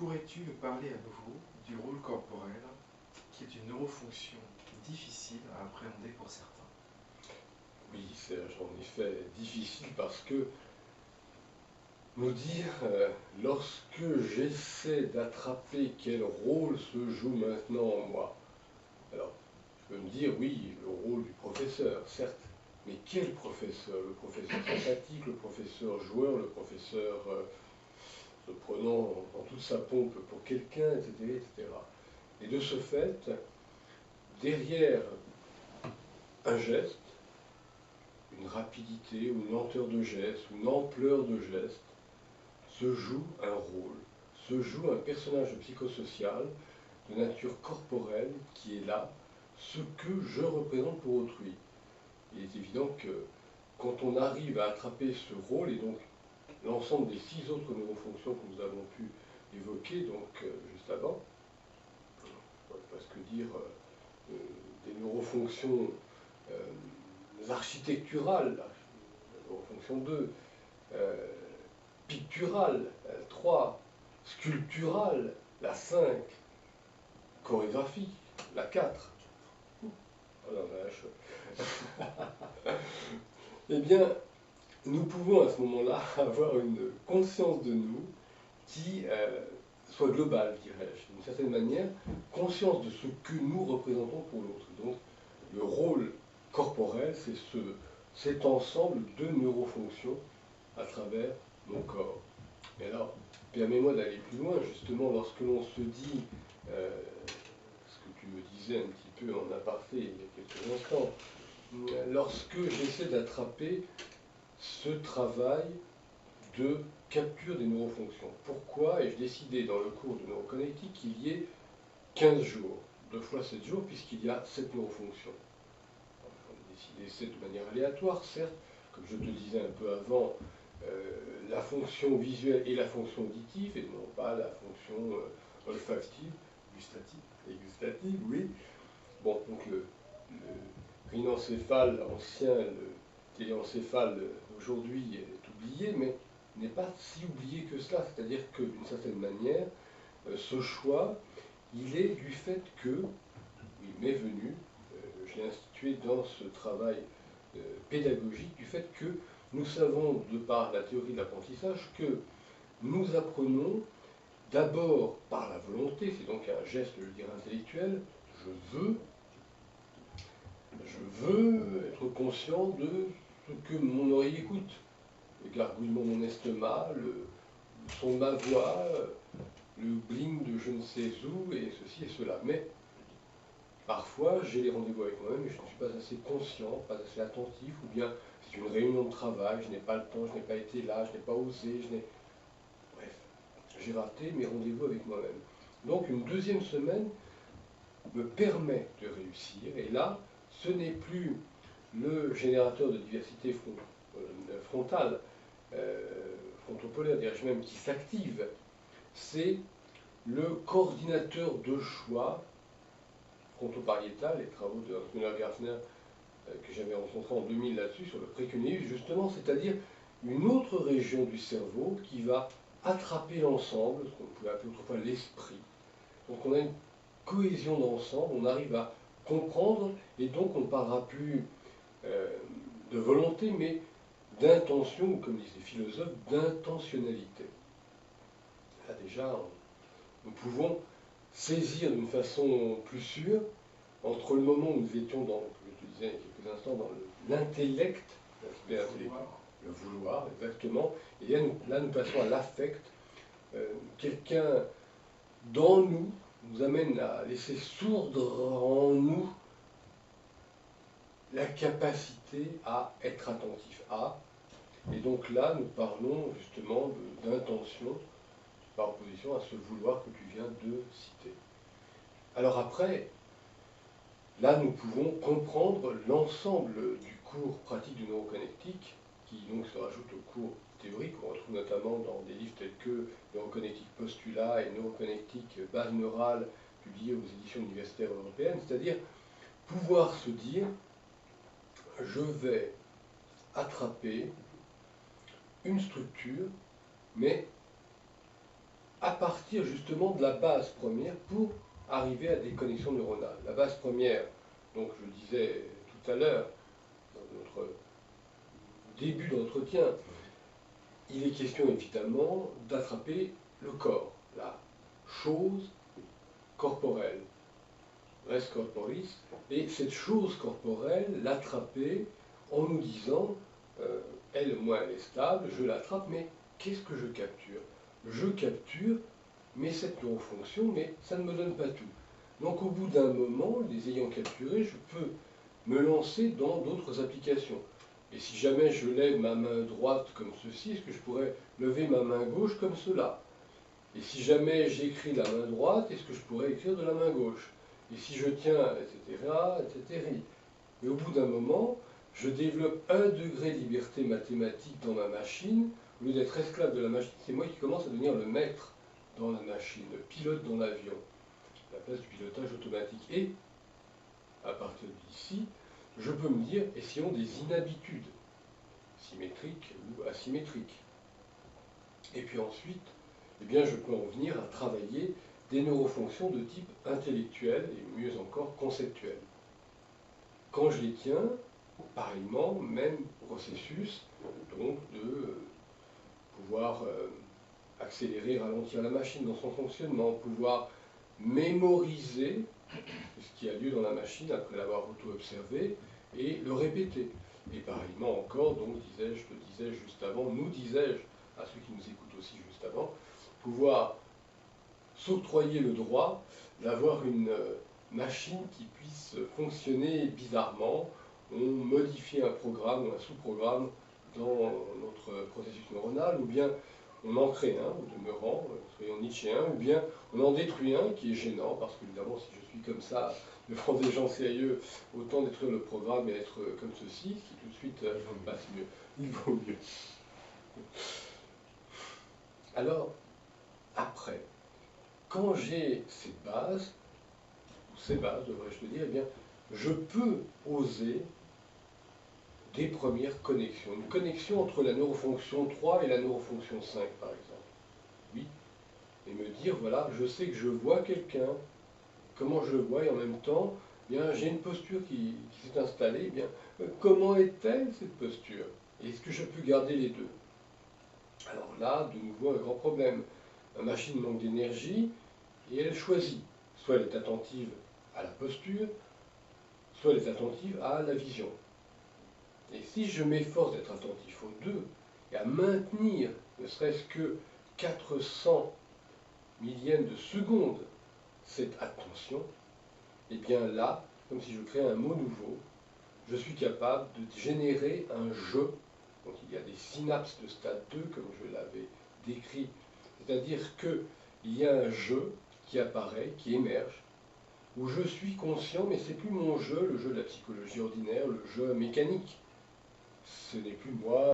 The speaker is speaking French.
pourrais-tu nous parler à nouveau du rôle corporel, qui est une neurofonction difficile à appréhender pour certains? Oui, c'est en effet difficile parce que nous dire, lorsque j'essaie d'attraper quel rôle se joue maintenant en moi, alors je peux me dire, oui, le rôle du professeur, certes, mais quel professeur? Le professeur sympathique, le professeur joueur, le professeur se prenant en toute sa pompe pour quelqu'un, etc., etc. Et de ce fait, derrière un geste, une rapidité ou une lenteur de geste, ou une ampleur de geste, se joue un rôle, se joue un personnage psychosocial de nature corporelle qui est là, ce que je représente pour autrui. Il est évident que quand on arrive à attraper ce rôle, et donc l'ensemble des 6 autres neurofonctions que nous avons pu évoquer juste avant, je pourrais presque dire des neurofonctions architecturales, la neurofonction 2, picturale, la 3, sculpturale, la 5, chorégraphique, la 4. Oh la vache. Eh bien, nous pouvons à ce moment-là avoir une conscience de nous qui soit globale, dirais-je, d'une certaine manière, conscience de ce que nous représentons pour l'autre. Donc, le rôle corporel, c'est cet ensemble de neurofonctions à travers mon corps. Et alors, permets-moi d'aller plus loin, justement, lorsque l'on se dit, ce que tu me disais un petit peu en aparté il y a quelques instants, lorsque j'essaie d'attraper ce travail de capture des neurofonctions. Pourquoi ai-je décidé dans le cours de neuroconnectique qu'il y ait 15 jours, 2 fois 7 jours, puisqu'il y a 7 neurofonctions? On a décidé 7 de manière aléatoire, certes, comme je te disais un peu avant, la fonction visuelle et la fonction auditive, et non pas la fonction olfactive, gustative, et gustative, oui. Bon, donc le rhinencéphale ancien, le téléencéphale aujourd'hui est oublié, mais n'est pas si oublié que cela. C'est-à-dire que, d'une certaine manière, ce choix, il est du fait que, il m'est venu, je l'ai institué dans ce travail pédagogique, du fait que nous savons, de par la théorie de l'apprentissage, que nous apprenons d'abord par la volonté, c'est donc un geste, je dirais, intellectuel, je veux être conscient de ce que mon oreille écoute, le gargouillement de mon estomac, le son de ma voix, le bling de je ne sais où, et ceci et cela. Mais parfois, j'ai les rendez-vous avec moi-même et je ne suis pas assez conscient, pas assez attentif, ou bien c'est une réunion de travail, je n'ai pas le temps, je n'ai pas été là, je n'ai pas osé, bref, j'ai raté mes rendez-vous avec moi-même. Donc une deuxième semaine me permet de réussir, et là, ce n'est plus le générateur de diversité frontale, frontopolaire, dirais-je même, qui s'active, c'est le coordinateur de choix frontopariétal, les travaux de Müller-Gersner que j'avais rencontré en 2000 là-dessus, sur le précuneus, justement, c'est-à-dire une autre région du cerveau qui va attraper l'ensemble, ce qu'on pouvait appeler autrefois l'esprit. Donc on a une cohésion d'ensemble, on arrive à comprendre, et donc on ne parlera plus de volonté, mais d'intention, ou comme disent les philosophes, d'intentionnalité. Là déjà, nous pouvons saisir d'une façon plus sûre, entre le moment où nous étions dans, comme je te disais il y a quelques instants, dans l'intellect, le vouloir, exactement, et là nous passons à l'affect. Quelqu'un dans nous nous amène à laisser sourdre en nous la capacité à être attentif à. Et donc là, nous parlons justement d'intention par opposition à ce vouloir que tu viens de citer. Alors après, là, nous pouvons comprendre l'ensemble du cours pratique du neuroconnectique, qui donc se rajoute au cours théorique, qu'on retrouve notamment dans des livres tels que Neuroconnectique Postulat et Neuroconnectique Base Neurale, publiés aux éditions universitaires européennes, c'est-à-dire pouvoir se dire, je vais attraper une structure, mais à partir justement de la base première pour arriver à des connexions neuronales. La base première, donc je disais tout à l'heure, dans notre début d'entretien, il est question évidemment d'attraper le corps, la chose corporelle, res corporis, et cette chose corporelle, l'attraper en nous disant, elle, moi, elle est stable, je l'attrape, mais qu'est-ce que je capture? Je capture cette neurofonction, mais ça ne me donne pas tout. Donc au bout d'un moment, les ayant capturés, je peux me lancer dans d'autres applications. Et si jamais je lève ma main droite comme ceci, est-ce que je pourrais lever ma main gauche comme cela? Et si jamais j'écris de la main droite, est-ce que je pourrais écrire de la main gauche? Et si je tiens, etc., etc. Mais au bout d'un moment, je développe un degré de liberté mathématique dans ma machine. Au lieu d'être esclave de la machine, c'est moi qui commence à devenir le maître dans la machine, le pilote dans l'avion, à la place du pilotage automatique. Et, à partir d'ici, je peux me dire, essayons des inhabitudes, symétriques ou asymétriques. Et puis ensuite, eh bien, je peux en venir à travailler des neurofonctions de type intellectuel et mieux encore conceptuel. Quand je les tiens, pareillement, même processus, donc de pouvoir accélérer, ralentir la machine dans son fonctionnement, pouvoir mémoriser ce qui a lieu dans la machine après l'avoir auto-observé et le répéter. Et pareillement encore, donc je te disais juste avant, nous disais-je à ceux qui nous écoutent aussi juste avant, pouvoir s'octroyer le droit d'avoir une machine qui puisse fonctionner bizarrement. On modifie un programme ou un sous-programme dans notre processus neuronal, ou bien on en crée un, au demeurant, soyons nietzschéens, ou bien on en détruit un qui est gênant, parce qu'évidemment, si je suis comme ça, devant des gens sérieux, autant détruire le programme et être comme ceci, qui tout de suite passe mieux. Il vaut mieux. Alors, après, quand j'ai ces bases, devrais-je te dire, eh bien, je peux oser des premières connexions. Une connexion entre la neurofonction 3 et la neurofonction 5, par exemple. Oui. Et me dire, voilà, je sais que je vois quelqu'un, comment je le vois, et en même temps, eh bien, j'ai une posture qui s'est installée, eh bien, comment est-elle cette posture? Et est-ce que je peux garder les deux? Alors là, de nouveau, un grand problème. La machine manque d'énergie, et elle choisit. Soit elle est attentive à la posture, soit elle est attentive à la vision. Et si je m'efforce d'être attentif aux deux, et à maintenir, ne serait-ce que 400 millièmes de seconde, cette attention, et bien là, comme si je créais un mot nouveau, je suis capable de générer un jeu. Donc il y a des synapses de stade 2, comme je l'avais décrit, c'est-à-dire qu'il y a un jeu qui apparaît, qui émerge, où je suis conscient, mais c'est plus mon jeu, le jeu de la psychologie ordinaire, le jeu mécanique. Ce n'est plus moi